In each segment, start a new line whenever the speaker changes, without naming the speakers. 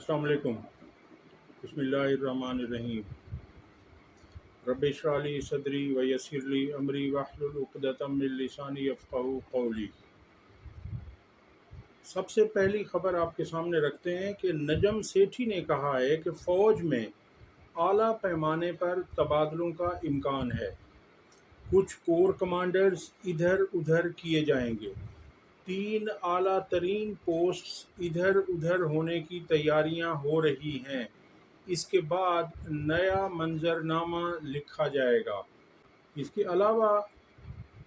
अस्सलाम वालेकुम। बिस्मिल्लाहिर्रहमानिर्रहीम। रब्बि इश्रह ली सदरी व यस्सिर ली अमरी वहलुल उक़दतम मिन लिसानी यफ़क़हू क़ौली। सबसे पहली खबर आपके सामने रखते हैं कि नजम सेठी ने कहा है कि फ़ौज में आला पैमाने पर तबादलों का इम्कान है। कुछ कोर कमांडर्स इधर उधर किए जाएंगे। 3 आला तरीन पोस्ट्स इधर उधर होने की तैयारियां हो रही हैं। इसके बाद नया मंजरनामा लिखा जाएगा। इसके अलावा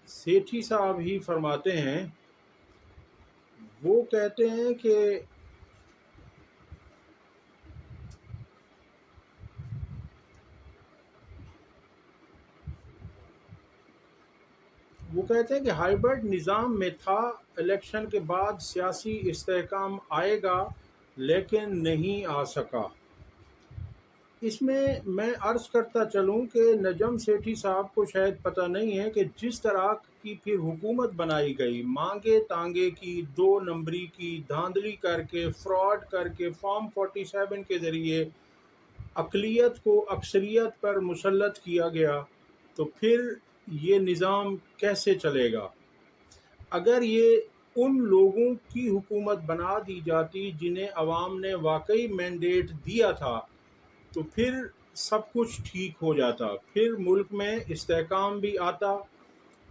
सेठी साहब ही फरमाते हैं, वो कहते हैं कि हाइब्रिड निज़ाम में था, इलेक्शन के बाद सियासी इस्तेहकाम आएगा लेकिन नहीं आ सका। इसमें मैं अर्ज़ करता चलूँ कि नजम सेठी साहब को शायद पता नहीं है कि जिस तरह की फिर हुकूमत बनाई गई, मांगे तांगे की, 2 नंबरी की, धांधली करके, फ्रॉड करके, फॉर्म 47 के ज़रिए अक़लियत को अक्सरियत पर मुसल्लत किया गया, तो फिर ये निज़ाम कैसे चलेगा? अगर ये उन लोगों की हुकूमत बना दी जाती जिन्हें अवाम ने वाकई मैंडेट दिया था, तो फिर सब कुछ ठीक हो जाता, फिर मुल्क में इस्तेहकाम भी आता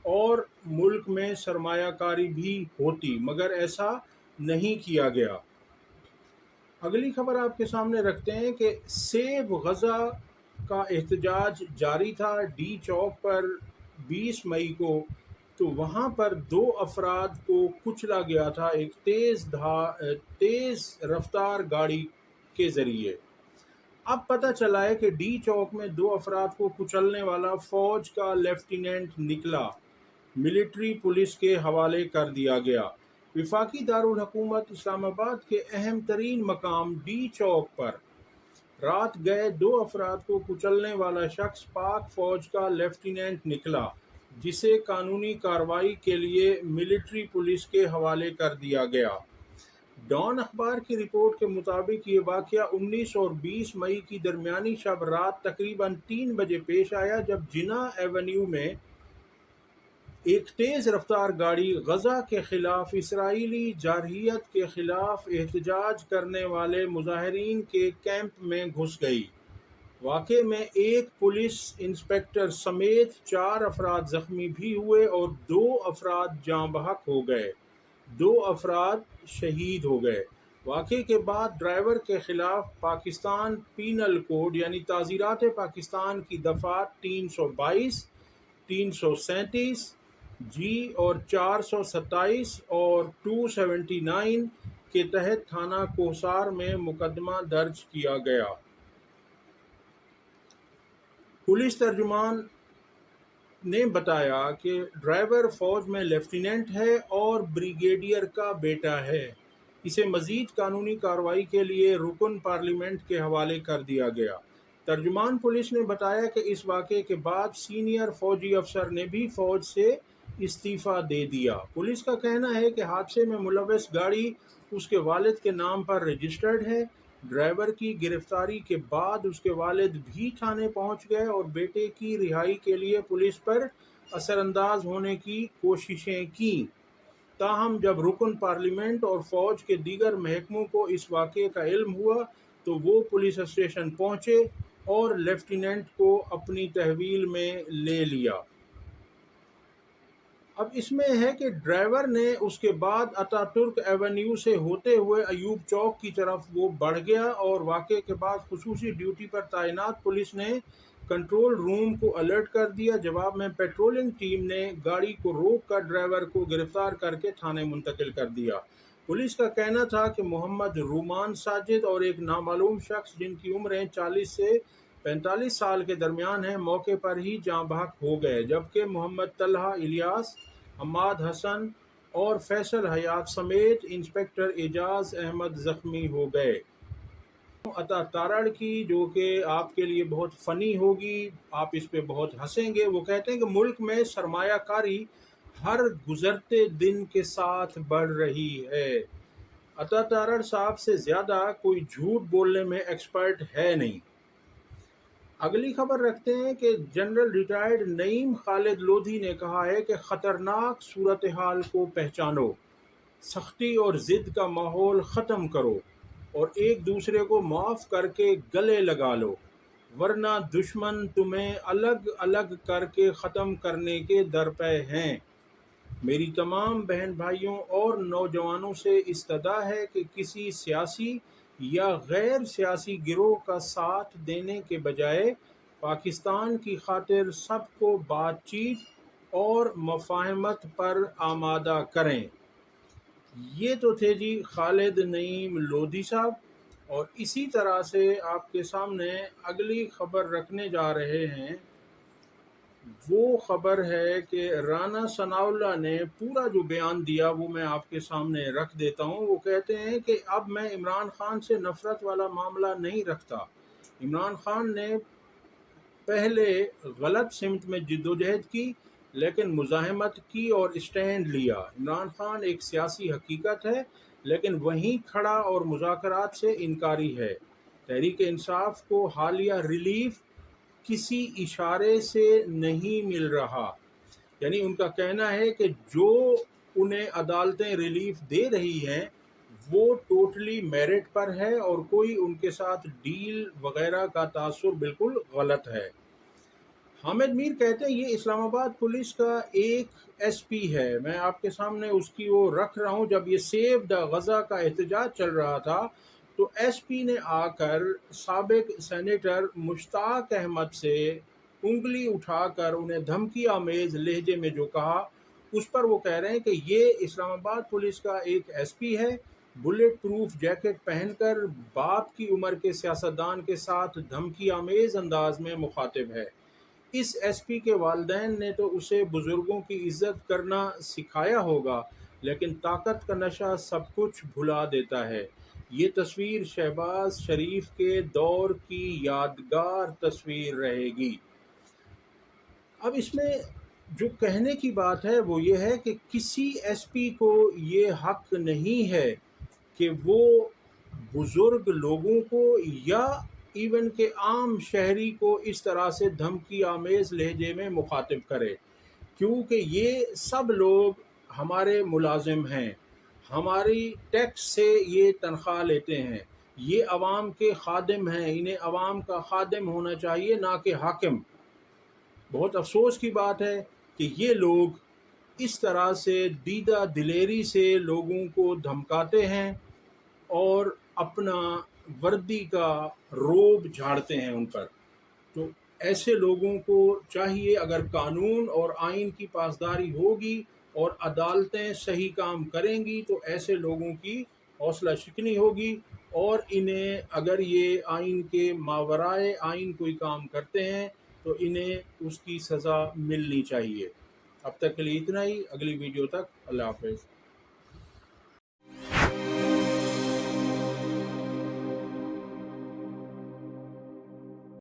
और मुल्क में सरमायाकारी भी होती, मगर ऐसा नहीं किया गया। अगली खबर आपके सामने रखते हैं कि सेव गज़ा का एहतजाज जारी था डी चौक पर 20 मई को, तो वहाँ पर 2 अफराद को कुचला गया था एक तेज़ रफ्तार गाड़ी के ज़रिए। अब पता चला है कि डी चौक में 2 अफराद को कुचलने वाला फ़ौज का लेफ्टिनेंट निकला, मिलिट्री पुलिस के हवाले कर दिया गया। वफाकी दारुल हुकूमत इस्लामाबाद के अहम तरीन मकाम डी चौक पर रात गए 2 अफराद को कुचलने वाला शख्स पाक फ़ौज का लेफ्टिनेंट निकला, जिसे कानूनी कार्रवाई के लिए मिलिट्री पुलिस के हवाले कर दिया गया। डॉन अखबार की रिपोर्ट के मुताबिक ये वाक़या 19 और 20 मई की दरमियानी शब रात तकरीबन 3 बजे पेश आया, जब जिना एवेन्यू में एक तेज़ रफ्तार गाड़ी गज़ा के ख़िलाफ़ इसराइली जारहियत के ख़िलाफ़ एहतजाज करने वाले मुज़ाहिरीन के कैंप में घुस गई। वाक़े में एक पुलिस इंस्पेक्टर समेत 4 अफराद ज़ख्मी भी हुए और 2 अफराद जाँ बहक हो गए, 2 अफराद शहीद हो गए। वाक़े के बाद ड्राइवर के ख़िलाफ़ पाकिस्तान पीनल कोड यानी ताज़ीरात पाकिस्तान की दफ़ा 322, 337 जी और 427 और 279 के तहत थाना कोसार में मुकदमा दर्ज किया गया। पुलिस तर्जुमान ने बताया कि ड्राइवर फ़ौज में लेफ्टिनेंट है और ब्रिगेडियर का बेटा है। इसे मज़ीद कानूनी कार्रवाई के लिए रुकन पार्लियामेंट के हवाले कर दिया गया। तर्जुमान पुलिस ने बताया कि इस वाक़े के बाद सीनियर फ़ौजी अफसर ने भी फ़ौज से इस्तीफ़ा दे दिया। पुलिस का कहना है कि हादसे में मुलव्वस गाड़ी उसके वालिद के नाम पर रजिस्टर्ड है। ड्राइवर की गिरफ्तारी के बाद उसके वालिद भी थाने पहुंच गए और बेटे की रिहाई के लिए पुलिस पर असरअंदाज होने की कोशिशें की। ताहम जब रुकन पार्लियामेंट और फ़ौज के दीगर महकमों को इस वाक़े का इल्म हुआ, तो वो पुलिस स्टेशन पहुंचे और लेफ्टिनेंट को अपनी तहवील में ले लिया। अब इसमें है कि ड्राइवर ने उसके बाद अतातुर्क एवेन्यू से होते हुए अयूब चौक की तरफ वो बढ़ गया और वाक़े के बाद खुसूसी ड्यूटी पर तैनात पुलिस ने कंट्रोल रूम को अलर्ट कर दिया। जवाब में पेट्रोलिंग टीम ने गाड़ी को रोक कर ड्राइवर को गिरफ्तार करके थाने मुंतकिल कर दिया। पुलिस का कहना था कि मोहम्मद रूमान साजिद और एक नामालूम शख्स जिनकी उम्रें 40 से 45 साल के दरमियान है, मौके पर ही जाँ बहक हो गए, जबकि मोहम्मद तलहा इलियास, हमाद हसन और फैसल हयात समेत इंस्पेक्टर एजाज अहमद ज़ख्मी हो गए। अता तारड़ की, जो कि आपके लिए बहुत फ़नी होगी, आप इस पे बहुत हंसेंगे, वो कहते हैं कि मुल्क में सरमायाकारी हर गुज़रते दिन के साथ बढ़ रही है। عطا تارڑ صاحب سے زیادہ کوئی جھوٹ بولنے میں ایکسپرٹ ہے نہیں۔ اگلی خبر رکھتے ہیں کہ جنرل ریٹائرڈ نعیم خالد لودھی نے کہا ہے کہ خطرناک صورتحال کو پہچانو، سختی اور ضد کا ماحول ختم کرو اور ایک دوسرے کو معاف کر کے گلے لگا لو، ورنہ دشمن تمہیں الگ الگ کر کے ختم کرنے کے درپے ہیں۔ میری تمام بہن بھائیوں اور نوجوانوں سے استدعا ہے کہ کسی سیاسی یا غیر سیاسی گروہ کا ساتھ دینے کے بجائے پاکستان کی خاطر سب کو بات چیت اور مفاہمت پر آمادہ کریں۔ یہ تو تھے جی خالد نعیم لودھی صاحب، اور اسی طرح سے آپ کے سامنے اگلی خبر رکھنے جا رہے ہیں۔ وہ خبر ہے کہ رانا ثناء اللہ نے پورا جو بیان دیا وہ میں آپ کے سامنے رکھ دیتا ہوں۔ وہ کہتے ہیں کہ اب میں عمران خان سے نفرت والا معاملہ نہیں رکھتا۔ عمران خان نے پہلے غلط سمت میں جدوجہد کی، لیکن مزاحمت کی اور اسٹینڈ لیا۔ عمران خان ایک سیاسی حقیقت ہے، لیکن وہیں کھڑا اور مذاکرات سے انکاری ہے۔ تحریک انصاف کو حالیہ ریلیف کسی اشارے سے نہیں مل رہا، یعنی ان کا کہنا ہے کہ جو انہیں عدالتیں ریلیف دے رہی ہیں وہ ٹوٹلی میرٹ پر ہے اور کوئی ان کے ساتھ ڈیل وغیرہ کا تاثر بالکل غلط ہے۔ حامد میر کہتے ہیں یہ اسلام آباد پولیس کا ایک ایس پی ہے۔ میں آپ کے سامنے اس کی وہ رکھ رہا ہوں۔ جب یہ سیو دا غزہ کا احتجاج چل رہا تھا تو ایس پی نے آ کر سابق سینیٹر مشتاق احمد سے انگلی اٹھا کر انہیں دھمکی آمیز لہجے میں جو کہا، اس پر وہ کہہ رہے ہیں کہ یہ اسلام آباد پولیس کا ایک ایس پی ہے، بلٹ پروف جیکٹ پہن کر باپ کی عمر کے سیاستدان کے ساتھ دھمکی آمیز انداز میں مخاطب ہے۔ اس ایس پی کے والدین نے تو اسے بزرگوں کی عزت کرنا سکھایا ہوگا، لیکن طاقت کا نشہ سب کچھ بھلا دیتا ہے۔ یہ تصویر شہباز شریف کے دور کی یادگار تصویر رہے گی۔ اب اس میں جو کہنے کی بات ہے وہ یہ ہے کہ کسی ایس پی کو یہ حق نہیں ہے کہ وہ بزرگ لوگوں کو یا ایون کہ عام شہری کو اس طرح سے دھمکی آمیز لہجے میں مخاطب کرے، کیونکہ یہ سب لوگ ہمارے ملازم ہیں، ہماری ٹیکس سے یہ تنخواہ لیتے ہیں، یہ عوام کے خادم ہیں، انہیں عوام کا خادم ہونا چاہیے نہ کہ حاکم۔ بہت افسوس کی بات ہے کہ یہ لوگ اس طرح سے دیدہ دلیری سے لوگوں کو دھمکاتے ہیں اور اپنا وردی کا روب جھاڑتے ہیں ان پر۔ تو ایسے لوگوں کو چاہیے، اگر قانون اور آئین کی پاسداری ہوگی اور عدالتیں صحیح کام کریں گی تو ایسے لوگوں کی حوصلہ شکنی ہوگی، اور انہیں اگر یہ آئین کے ماورائے آئین کوئی کام کرتے ہیں تو انہیں اس کی سزا ملنی چاہیے۔ اب تک کے لیے اتنا ہی، اگلی ویڈیو تک اللہ حافظ۔